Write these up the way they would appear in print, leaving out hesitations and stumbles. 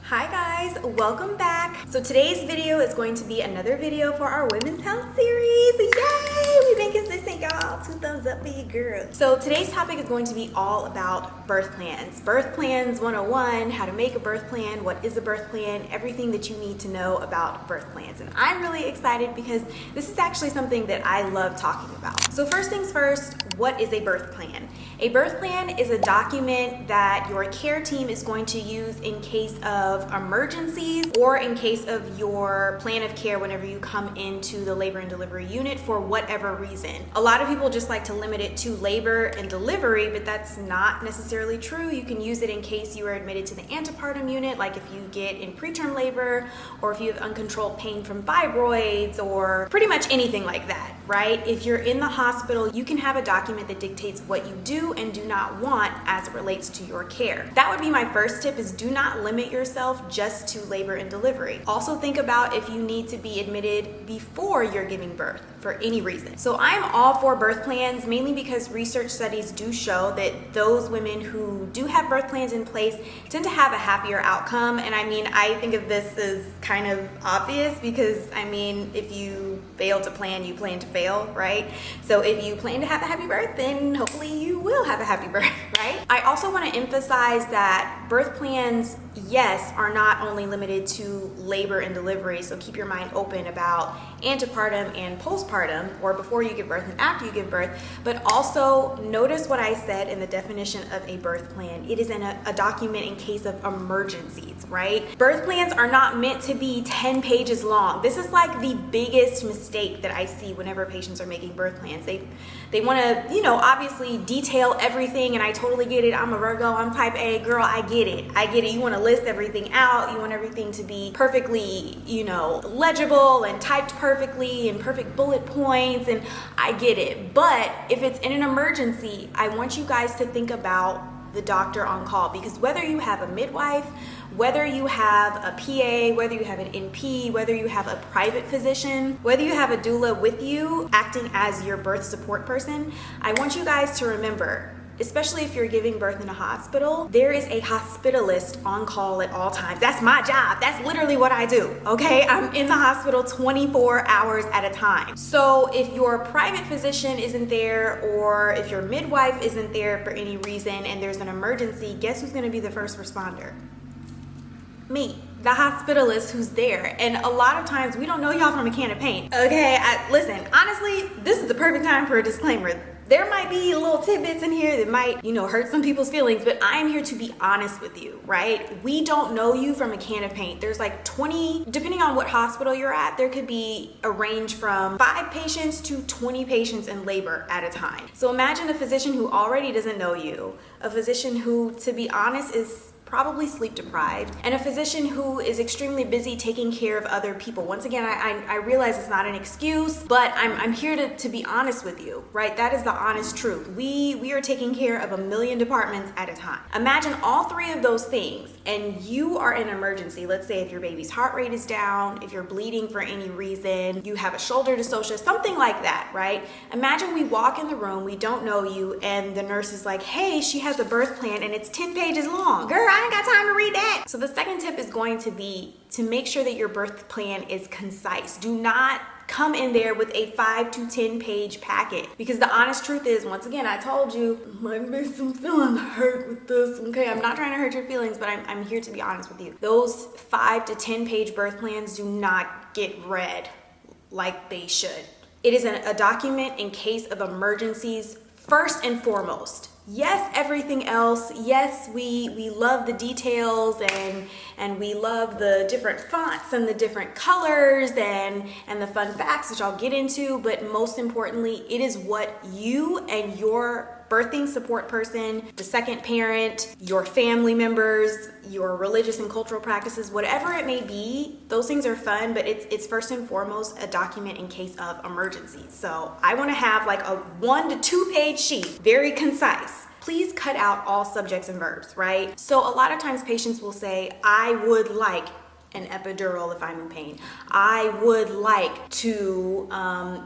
Hi guys, welcome back. So today's video is going to be another video for our women's health series. Yay! We've been consistent, y'all. 2 thumbs up for you, girl. So today's topic is going to be all about birth plans. Birth plans 101, how to make a birth plan, what is a birth plan, everything that you need to know about birth plans. And I'm really excited because this is actually something that I love talking about. So first things first, what is a birth plan? A birth plan is a document that your care team is going to use in case of emergencies or in case of your plan of care whenever you come into the labor and delivery unit for whatever reason. A lot of people just like to limit it to labor and delivery, but that's not necessarily true. You can use it in case you are admitted to the antepartum unit, like if you get in preterm labor or if you have uncontrolled pain from fibroids or pretty much anything like that, right? If you're in the hospital, you can have a document that dictates what you do and do not want as it relates to your care. That would be my first tip, is do not limit yourself just to labor and delivery. Also think about if you need to be admitted before you're giving birth for any reason. So I'm all for birth plans, mainly because research studies do show that those women who do have birth plans in place tend to have a happier outcome. And I mean, I think of this as kind of obvious because I mean, if you fail to plan, you plan to fail, right? So if you plan to have a happy birth, then hopefully you will have a happy birth, right? I also want to emphasize that birth plans, yes, are not only limited to labor and delivery, so keep your mind open about antepartum and postpartum, or before you give birth and after you give birth, but also notice what I said in the definition of a birth plan. It is a document in case of emergencies, right? Birth plans are not meant to be 10 pages long. This is like the biggest mistake that I see whenever patients are making birth plans. They want to, obviously detail everything, and I totally get it. I'm a Virgo, I'm type A, girl, I get it. You want to list everything out. You want everything to be perfectly, legible and typed perfectly and perfect bullet points, and I get it. But if it's in an emergency, I want you guys to think about the doctor on call, because whether you have a midwife, whether you have a PA, whether you have an NP, whether you have a private physician, whether you have a doula with you acting as your birth support person, I want you guys to remember, especially if you're giving birth in a hospital, there is a hospitalist on call at all times. That's my job. That's literally what I do, okay? I'm in the hospital 24 hours at a time. So if your private physician isn't there, or if your midwife isn't there for any reason and there's an emergency, guess who's gonna be the first responder? Me, the hospitalist who's there. And a lot of times we don't know y'all from a can of paint. Okay, listen, honestly, this is the perfect time for a disclaimer. There might be little tidbits in here that might, hurt some people's feelings, but I am here to be honest with you, right? We don't know you from a can of paint. There's like 20, depending on what hospital you're at, there could be a range from 5 patients to 20 patients in labor at a time. So imagine a physician who already doesn't know you, a physician who, to be honest, is probably sleep deprived, and a physician who is extremely busy taking care of other people. Once again, I realize it's not an excuse, but I'm here to be honest with you, right? That is the honest truth. We are taking care of a million departments at a time. Imagine all 3 of those things, and you are in an emergency. Let's say if your baby's heart rate is down, if you're bleeding for any reason, you have a shoulder dystocia, something like that, right? Imagine we walk in the room, we don't know you, and the nurse is like, hey, she has a birth plan and it's 10 pages long. Girl, I ain't got time to read that. So the second tip is going to be to make sure that your birth plan is concise. Do not come in there with a 5 to 10 page packet, because the honest truth is, once again, I told you, might be some feeling hurt with this, okay? I'm not trying to hurt your feelings, but I'm here to be honest with you. Those 5 to 10 page birth plans do not get read like they should. It is a document in case of emergencies first and foremost. Yes, everything else, yes, we love the details and we love the different fonts and the different colors and the fun facts, which I'll get into, but most importantly, it is what you and your birthing support person, the second parent, your family members, your religious and cultural practices, whatever it may be, those things are fun, but it's first and foremost a document in case of emergencies. So I want to have like a 1 to 2 page sheet, very concise. Please cut out all subjects and verbs, right? So a lot of times patients will say, I would like, an epidural if I'm in pain. I would like to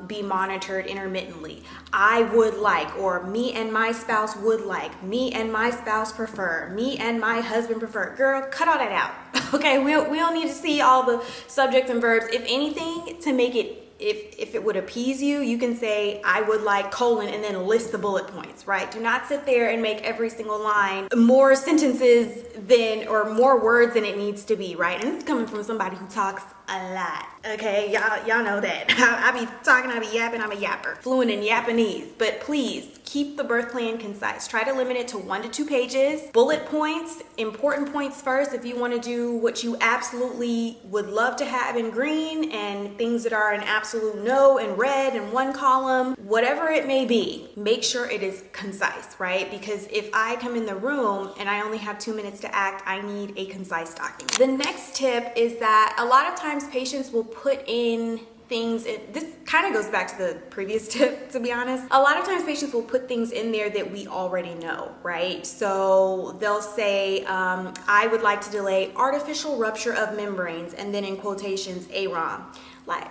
be monitored intermittently. I would like, or me and my spouse would like, me and my spouse prefer, me and my husband prefer. Girl, cut all that out. Okay, we don't need to see all the subjects and verbs. If anything, to make it, if it would appease you, you can say, I would like colon, and then list the bullet points, right? Do not sit there and make every single line more sentences than, or more words than it needs to be, right? And this is coming from somebody who talks a lot, okay? Y'all know that. I be talking, I be yapping, I'm a yapper. Fluent in Japanese. But please, keep the birth plan concise. Try to limit it to 1 to 2 pages. Bullet points, important points first if you want to do what you absolutely would love to have in green, and things that are an absolute no in red in 1 column. Whatever it may be, make sure it is concise, right? Because if I come in the room and I only have 2 minutes to act, I need a concise document. The next tip is that a lot of times patients will put in things, this kind of goes back to the previous tip, to be honest. A lot of times patients will put things in there that we already know, right? So they'll say, I would like to delay artificial rupture of membranes, and then in quotations, AROM. Like,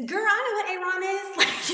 girl, I know what AROM is. Like,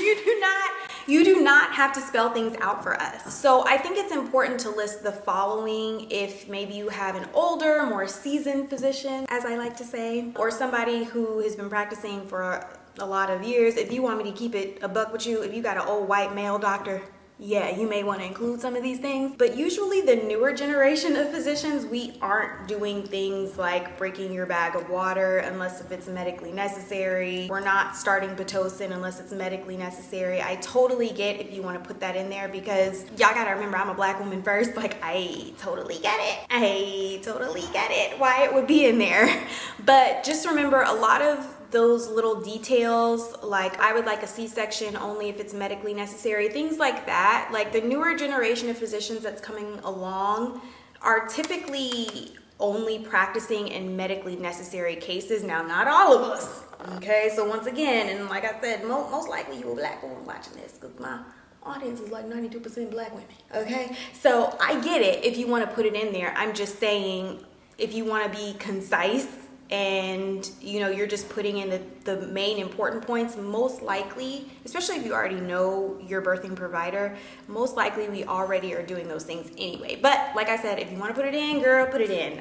you do not have to spell things out for us. So I think it's important to list the following if maybe you have an older, more seasoned physician, as I like to say, or somebody who has been practicing for a lot of years. If you want me to keep it a buck with you, if you got an old white male doctor, yeah, you may want to include some of these things. But usually the newer generation of physicians, we aren't doing things like breaking your bag of water unless if it's medically necessary. We're not starting Pitocin unless it's medically necessary. I totally get if you want to put that in there, because y'all gotta remember, I'm a black woman first. Like, I totally get it why it would be in there. But just remember, a lot of those little details, like I would like a C-section only if it's medically necessary, things like that. Like, the newer generation of physicians that's coming along are typically only practicing in medically necessary cases. Now, not all of us, okay? So once again, and like I said, most likely you a black woman watching this, because my audience is like 92% black women, okay? So I get it if you want to put it in there. I'm just saying, if you want to be concise and you're just putting in the main important points, most likely, especially if you already know your birthing provider, most likely we already are doing those things anyway. But like I said, if you want to put it in, girl, put it in.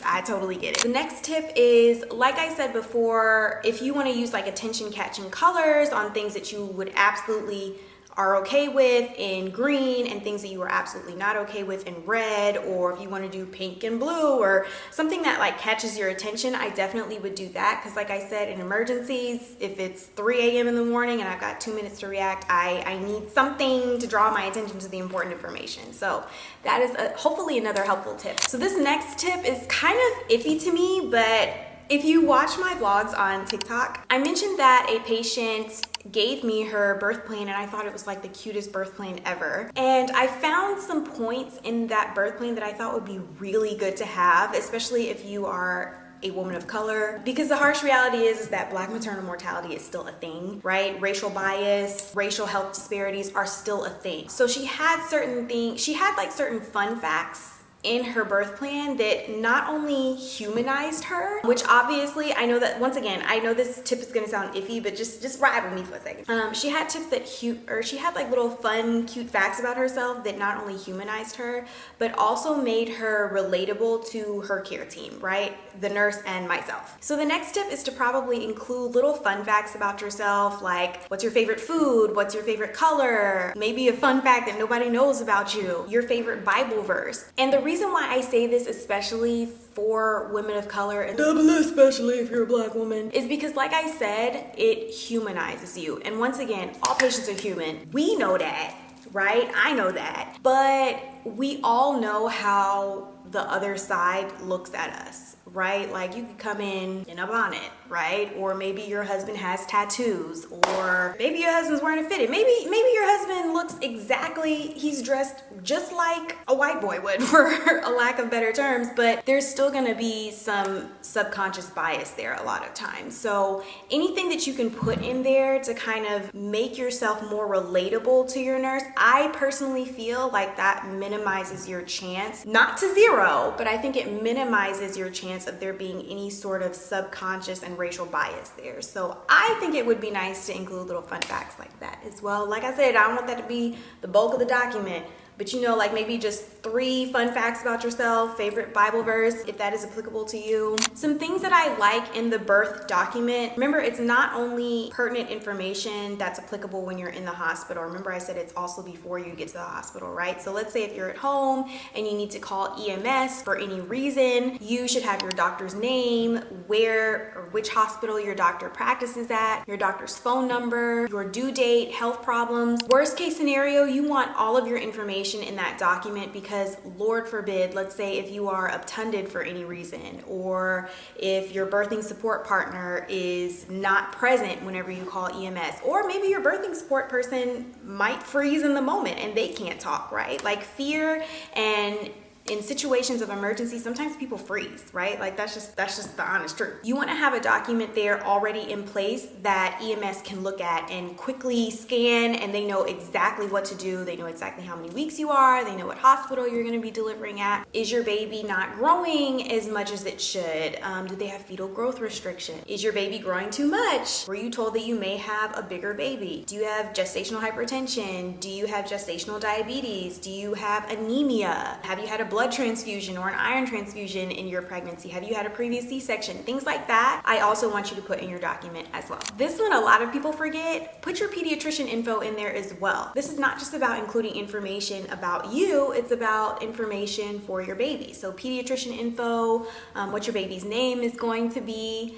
I totally get it. The next tip is, like I said before, if you want to use like attention catching colors on things that you would absolutely are okay with in green, and things that you are absolutely not okay with in red, or if you want to do pink and blue or something that like catches your attention, I definitely would do that. Because like I said, in emergencies, if it's 3 a.m. in the morning and I've got 2 minutes to react, I need something to draw my attention to the important information. So that is hopefully another helpful tip. So this next tip is kind of iffy to me, but if you watch my vlogs on TikTok, I mentioned that a patient gave me her birth plan, and I thought it was like the cutest birth plan ever. And I found some points in that birth plan that I thought would be really good to have, especially if you are a woman of color, because the harsh reality is that Black maternal mortality is still a thing, right? Racial bias, racial health disparities are still a thing. So she had certain things, she had like certain fun facts in her birth plan that not only humanized her, which obviously, I know that, once again, I know this tip is gonna sound iffy, but just ride with me for a second. She had tips that she had like little fun, cute facts about herself that not only humanized her, but also made her relatable to her care team, right? The nurse and myself. So the next tip is to probably include little fun facts about yourself, like what's your favorite food, what's your favorite color, maybe a fun fact that nobody knows about you, your favorite Bible verse. And the reason why I say this, especially for women of color, and double especially if you're a Black woman, is because like I said, it humanizes you. And once again, all patients are human. We know that, right? I know that. But we all know how the other side looks at us, right? Like, you could come in a bonnet, right? Or maybe your husband has tattoos, or maybe your husband's wearing a fitted. Maybe your husband looks exactly, he's dressed just like a white boy would, for a lack of better terms, but there's still gonna be some subconscious bias there a lot of times. So anything that you can put in there to kind of make yourself more relatable to your nurse, I personally feel like that minimizes your chance, not to zero, thorough, but I think it minimizes your chance of there being any sort of subconscious and racial bias there. So I think it would be nice to include little fun facts like that as well. Like I said, I don't want that to be the bulk of the document, but you know, like maybe just 3 fun facts about yourself, favorite Bible verse, if that is applicable to you. Some things that I like in the birth document. Remember, it's not only pertinent information that's applicable when you're in the hospital. Remember I said it's also before you get to the hospital, right? So let's say if you're at home and you need to call EMS for any reason, you should have your doctor's name, where or which hospital your doctor practices at, your doctor's phone number, your due date, health problems. Worst case scenario, you want all of your information in that document because Lord forbid, let's say if you are obtunded for any reason, or if your birthing support partner is not present whenever you call EMS, or maybe your birthing support person might freeze in the moment and they can't talk, right? Like fear and in situations of emergency, sometimes people freeze, right? Like that's just the honest truth. You want to have a document there already in place that EMS can look at and quickly scan, and they know exactly what to do. They know exactly how many weeks you are. They know what hospital you're going to be delivering at. Is your baby not growing as much as it should? Do they have fetal growth restriction? Is your baby growing too much? Were you told that you may have a bigger baby? Do you have gestational hypertension? Do you have gestational diabetes? Do you have anemia? Have you had a blood transfusion or an iron transfusion in your pregnancy? Have you had a previous C-section? Things like that, I also want you to put in your document as well. This one, a lot of people forget. Put your pediatrician info in there as well. This is not just about including information about you, it's about information for your baby. So pediatrician info, what your baby's name is going to be.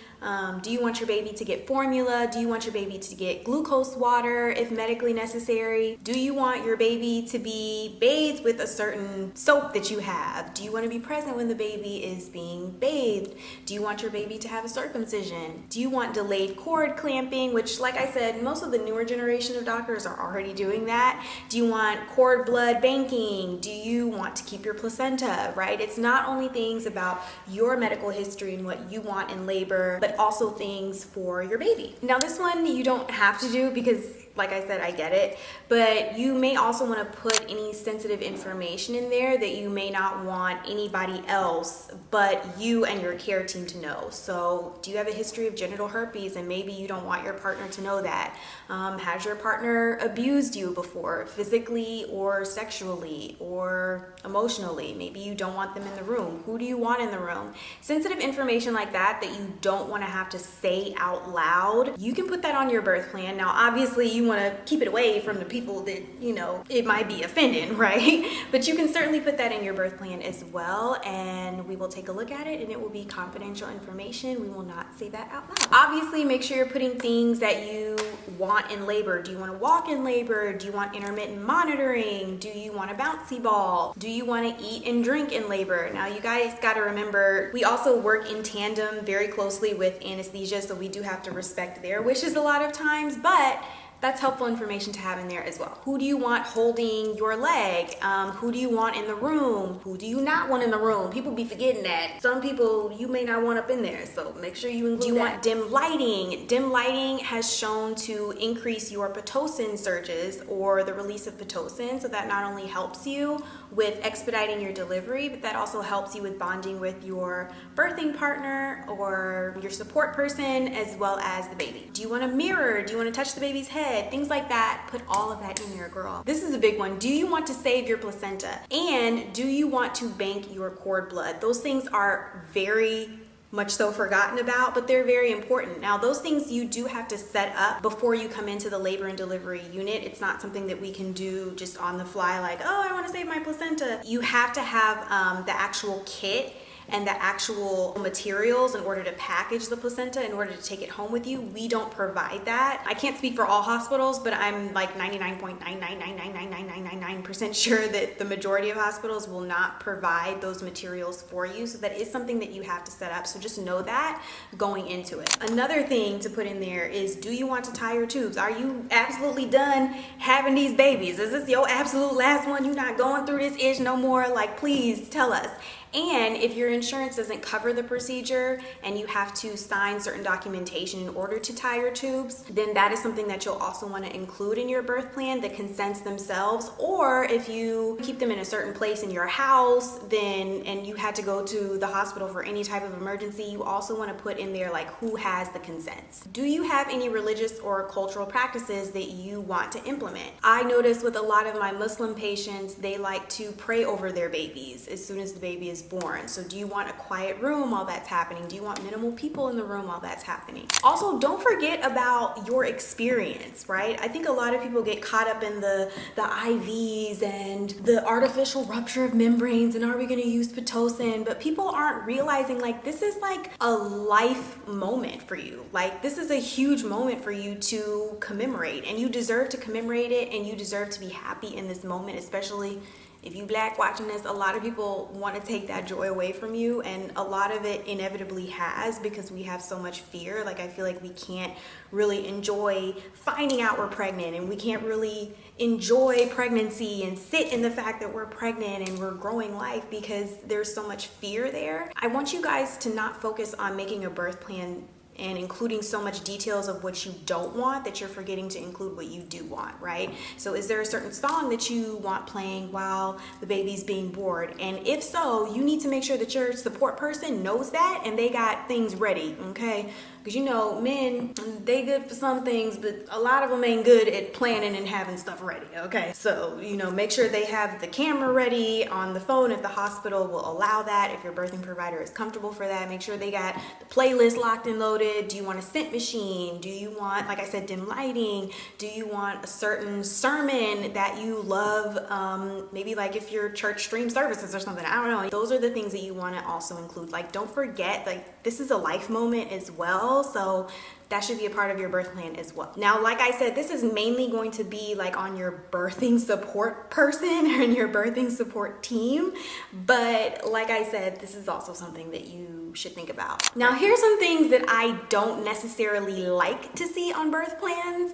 Do you want your baby to get formula? Do you want your baby to get glucose water if medically necessary? Do you want your baby to be bathed with a certain soap that you have? Do you want to be present when the baby is being bathed? Do you want your baby to have a circumcision? Do you want delayed cord clamping, which, like I said, most of the newer generation of doctors are already doing that. Do you want cord blood banking? Do you want to keep your placenta, right? It's not only things about your medical history and what you want in labor, but also things for your baby. Now, this one you don't have to do because, like I said, I get it, but you may also want to put any sensitive information in there that you may not want anybody else but you and your care team to know. So do you have a history of genital herpes and maybe you don't want your partner to know that? Has your partner abused you before, physically or sexually or emotionally? Maybe you don't want them in the room. Who do you want in the room? Sensitive information like that that you don't want to have to say out loud, you can put that on your birth plan. Now, obviously, you want to keep it away from the people that, you know, it might be offending, right? But you can certainly put that in your birth plan as well, and we will take a look at it, and it will be confidential information. We will not say that out loud. Obviously, make sure you're putting things that you want in labor. Do you want to walk in labor? Do you want intermittent monitoring? Do you want a bouncy ball? Do you want to eat and drink in labor? Now, you guys got to remember, we also work in tandem very closely with anesthesia, so we do have to respect their wishes a lot of times, but that's helpful information to have in there as well. Who do you want holding your leg? Who do you want in the room? Who do you not want in the room? People be forgetting that. Some people you may not want up in there, so make sure you include. Do you want dim lighting? Dim lighting has shown to increase your Pitocin surges or the release of Pitocin, so that not only helps you with expediting your delivery, but that also helps you with bonding with your birthing partner or your support person as well as the baby. Do you want a mirror? Do you want to touch the baby's head? Things like that. Put all of that in there, girl. This is a big one. Do you want to save your placenta? And do you want to bank your cord blood? Those things are very much so forgotten about, but they're very important. Now, those things you do have to set up before you come into the labor and delivery unit. It's not something that we can do just on the fly, like, oh, I want to save my placenta. You have to have the actual kit and the actual materials in order to package the placenta, in order to take it home with you. We don't provide that. I can't speak for all hospitals, but I'm like 99.9999999% sure that the majority of hospitals will not provide those materials for you. So that is something that you have to set up. So just know that going into it. Another thing to put in there is, do you want to tie your tubes? Are you absolutely done having these babies? Is this your absolute last one? You're not going through this itch no more? Like, please tell us. And if your insurance doesn't cover the procedure and you have to sign certain documentation in order to tie your tubes, then that is something that you'll also want to include in your birth plan, the consents themselves. Or if you keep them in a certain place in your house, then and you had to go to the hospital for any type of emergency, you also want to put in there like who has the consents. Do you have any religious or cultural practices that you want to implement? I notice with a lot of my Muslim patients, they like to pray over their babies as soon as the baby is born. So do you want a quiet room while that's happening? Do you want minimal people in the room while that's happening? Also, don't forget about your experience, right? I think a lot of people get caught up in the IVs and the artificial rupture of membranes and are we going to use Pitocin? But people aren't realizing like this is like a life moment for you. Like this is a huge moment for you to commemorate, and you deserve to commemorate it, and you deserve to be happy in this moment, especially if you Black watching this. A lot of people want to take that joy away from you, and a lot of it inevitably has, because we have so much fear. Like I feel like we can't really enjoy finding out we're pregnant, and we can't really enjoy pregnancy and sit in the fact that we're pregnant and we're growing life because there's so much fear there. I want you guys to not focus on making a birth plan and including so much details of what you don't want that you're forgetting to include what you do want, right? So is there a certain song that you want playing while the baby's being born? And if so, you need to make sure that your support person knows that and they got things ready, okay? Because you know, men, they good for some things, but a lot of them ain't good at planning and having stuff ready, okay? So, you know, make sure they have the camera ready on the phone if the hospital will allow that, if your birthing provider is comfortable for that. Make sure they got the playlist locked and loaded. Do you want a scent machine? Do you want, like I said, dim lighting? Do you want a certain sermon that you love? Maybe like if your church stream services or something, I don't know. Those are the things that you want to also include. Like, don't forget, like, this is a life moment as well. So that should be a part of your birth plan as well. Now, like I said, this is mainly going to be like on your birthing support person and your birthing support team. But like I said, this is also something that you should think about. Now, here's some things that I don't necessarily like to see on birth plans,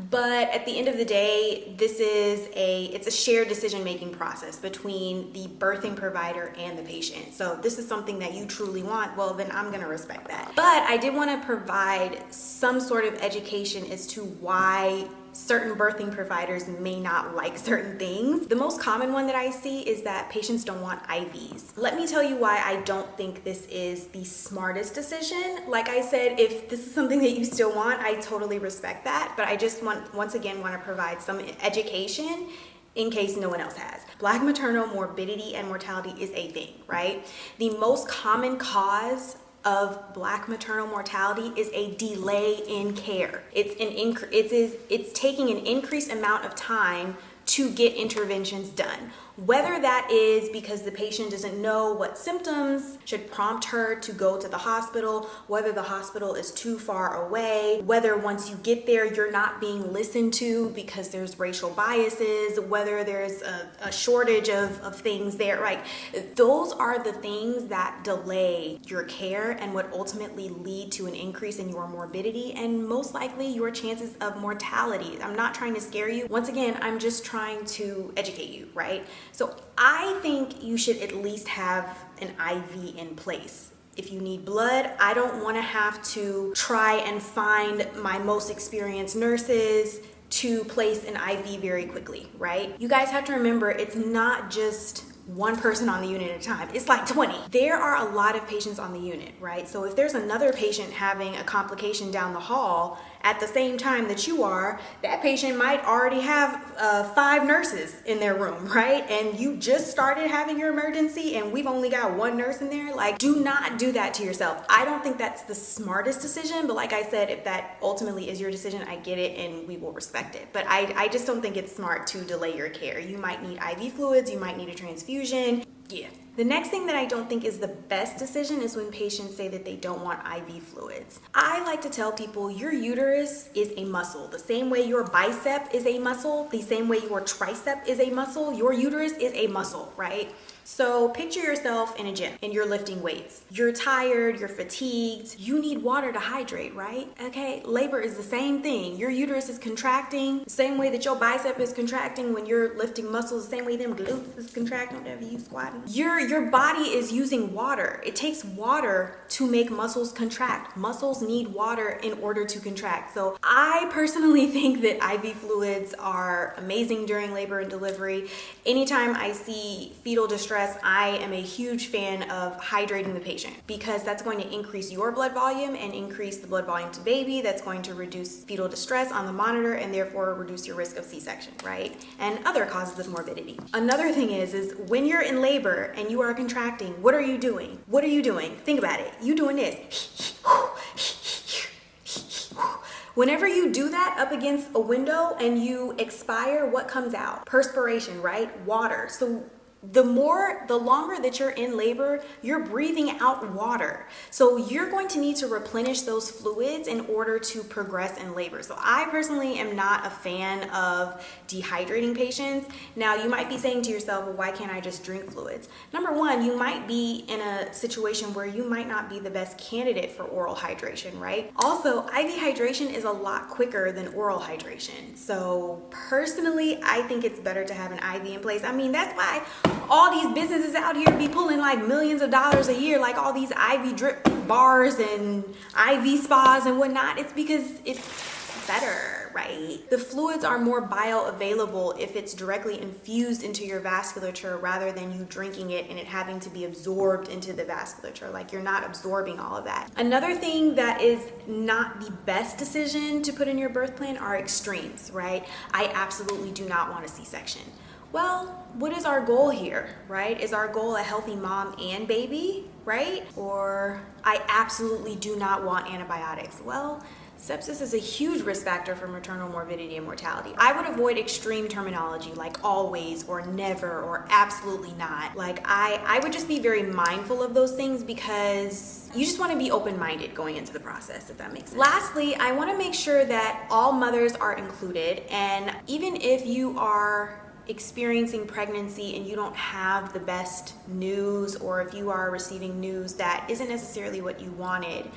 but at the end of the day, it's a shared decision-making process between the birthing provider and the patient. So this is something that you truly want, well, then I'm gonna respect that. But I did want to provide some sort of education as to why certain birthing providers may not like certain things. The most common one that I see is that patients don't want IVs. Let me tell you why I don't think this is the smartest decision. Like I said, if this is something that you still want, I totally respect that. But I just once again want to provide some education in case no one else has. Black maternal morbidity and mortality is a thing, right? The most common cause of Black maternal mortality is a delay in care. It's taking an increased amount of time to get interventions done. Whether that is because the patient doesn't know what symptoms should prompt her to go to the hospital, whether the hospital is too far away, whether once you get there you're not being listened to because there's racial biases, whether there's a shortage of things there, right? Those are the things that delay your care and would ultimately lead to an increase in your morbidity and most likely your chances of mortality. I'm not trying to scare you. Once again, I'm just trying to educate you, right? So I think you should at least have an IV in place. If you need blood, I don't want to have to try and find my most experienced nurses to place an IV very quickly, right? You guys have to remember, it's not just one person on the unit at a time. It's like 20. There are a lot of patients on the unit, right? So if there's another patient having a complication down the hall at the same time that you are, that patient might already have 5 nurses in their room, right? And you just started having your emergency and we've only got 1 nurse in there. Like, do not do that to yourself. I don't think that's the smartest decision, but like I said, if that ultimately is your decision, I get it and we will respect it. But I just don't think it's smart to delay your care. You might need IV fluids, you might need a transfusion. Yeah. The next thing that I don't think is the best decision is when patients say that they don't want IV fluids. I like to tell people your uterus is a muscle. The same way your bicep is a muscle, the same way your tricep is a muscle, your uterus is a muscle, right? So picture yourself in a gym and you're lifting weights. You're tired, you're fatigued, you need water to hydrate, right? Okay, labor is the same thing. Your uterus is contracting the same way that your bicep is contracting when you're lifting muscles, the same way them glutes is contracting whenever you squatting. Your body is using water. It takes water to make muscles contract. Muscles need water in order to contract. So I personally think that IV fluids are amazing during labor and delivery. Anytime I see fetal distress, I am a huge fan of hydrating the patient because that's going to increase your blood volume and increase the blood volume to baby. That's going to reduce fetal distress on the monitor and therefore reduce your risk of C-section, right? And other causes of morbidity. Another thing is when you're in labor and you are contracting, what are you doing? What are you doing? Think about it. You doing this. Whenever you do that up against a window and you expire, what comes out? Perspiration, right? Water. So the longer that you're in labor, you're breathing out water. So you're going to need to replenish those fluids in order to progress in labor. So I personally am not a fan of dehydrating patients. Now you might be saying to yourself, well, why can't I just drink fluids? Number one, you might be in a situation where you might not be the best candidate for oral hydration, right? Also, IV hydration is a lot quicker than oral hydration. So personally, I think it's better to have an IV in place. I mean, that's why all these businesses out here be pulling like millions of dollars a year, like all these IV drip bars and IV spas and whatnot. It's because it's better, right? The fluids are more bioavailable if it's directly infused into your vasculature rather than you drinking it and it having to be absorbed into the vasculature. Like you're not absorbing all of that. Another thing that is not the best decision to put in your birth plan are extremes, right? I absolutely do not want a C-section. Well, what is our goal here, right? Is our goal a healthy mom and baby, right? Or I absolutely do not want antibiotics. Well, sepsis is a huge risk factor for maternal morbidity and mortality. I would avoid extreme terminology like always or never or absolutely not. Like I would just be very mindful of those things because you just want to be open-minded going into the process, if that makes sense. Lastly, I want to make sure that all mothers are included, and even if you are experiencing pregnancy and you don't have the best news, or if you are receiving news that isn't necessarily what you wanted,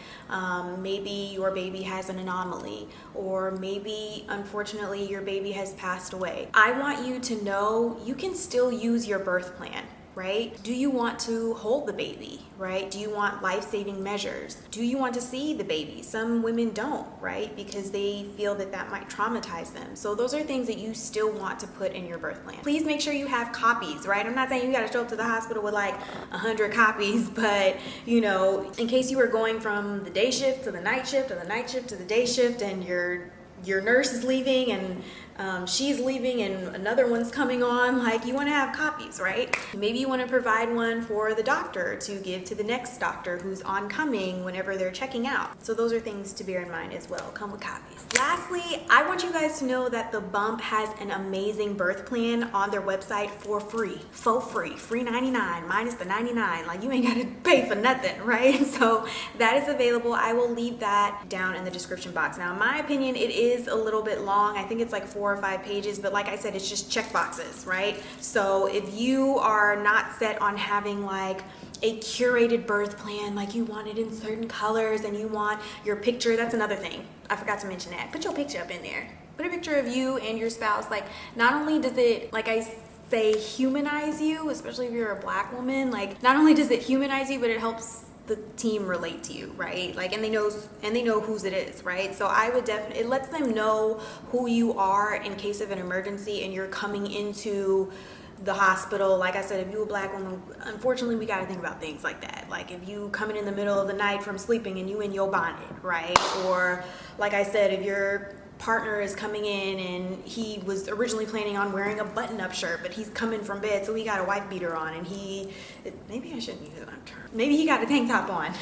maybe your baby has an anomaly, or maybe unfortunately your baby has passed away, I want you to know you can still use your birth plan. Right? Do you want to hold the baby, right? Do you want life-saving measures? Do you want to see the baby? Some women don't, right? Because they feel that that might traumatize them. So those are things that you still want to put in your birth plan. Please make sure you have copies, right? I'm not saying you got to show up to the hospital with like 100 copies, but you know, in case you are going from the day shift to the night shift, or the night shift to the day shift, and your nurse is leaving and she's leaving and another one's coming on, like you want to have copies, right? Maybe you want to provide one for the doctor to give to the next doctor who's oncoming whenever they're checking out. So those are things to bear in mind as well. Come with copies. Lastly, I want you guys to know that The Bump has an amazing birth plan on their website for free. Free 99 minus the 99. Like you ain't got to pay for nothing, right? So that is available. I will leave that down in the description box. Now, in my opinion, it is a little bit long. I think it's like 4 or 5 pages, but like I said, it's just check boxes, right? So if you are not set on having like a curated birth plan, like you want it in certain colors and you want your picture, that's another thing. I forgot to mention that. Put your picture up in there. Put a picture of you and your spouse. Like not only does it, like I say, humanize you, especially if you're a Black woman, like not only does it humanize you, but it helps the team relate to you, right? Like, and they know whose it is, right? So I would definitely, it lets them know who you are in case of an emergency and you're coming into the hospital. Like I said, if you're a Black woman, unfortunately, we got to think about things like that. Like if you coming in the middle of the night from sleeping and you in your bonnet, right? Or like I said, if your partner is coming in and he was originally planning on wearing a button-up shirt, but he's coming from bed, so he got a wife beater on, and maybe I shouldn't use it. Maybe he got a tank top on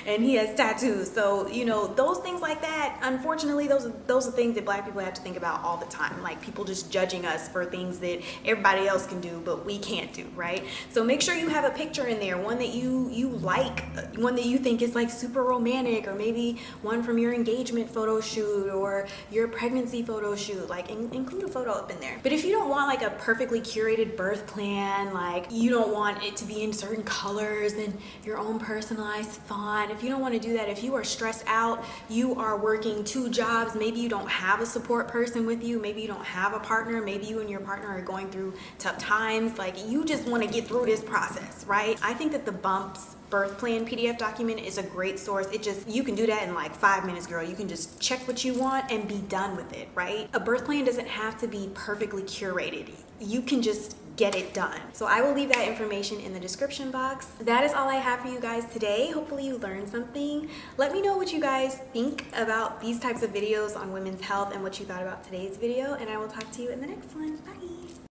and he has tattoos. So, you know, those things like that, unfortunately, those are things that Black people have to think about all the time. Like people just judging us for things that everybody else can do, but we can't do, right? So make sure you have a picture in there, one that you like, one that you think is like super romantic, or maybe one from your engagement photo shoot or your pregnancy photo shoot. Like include a photo up in there. But if you don't want like a perfectly curated birth plan, like you don't want it to be in certain colors and your own personalized font, if you don't want to do that, if you are stressed out, you are working 2 jobs, maybe you don't have a support person with you, maybe you don't have a partner, maybe you and your partner are going through tough times, like you just want to get through this process, right? I think that the Bumps birth plan PDF document is a great source. You can do that in like 5 minutes, girl. You can just check what you want and be done with it, right? A birth plan doesn't have to be perfectly curated. You can just get it done. So I will leave that information in the description box. That is all I have for you guys today. Hopefully you learned something. Let me know what you guys think about these types of videos on women's health and what you thought about today's video, and I will talk to you in the next one. Bye.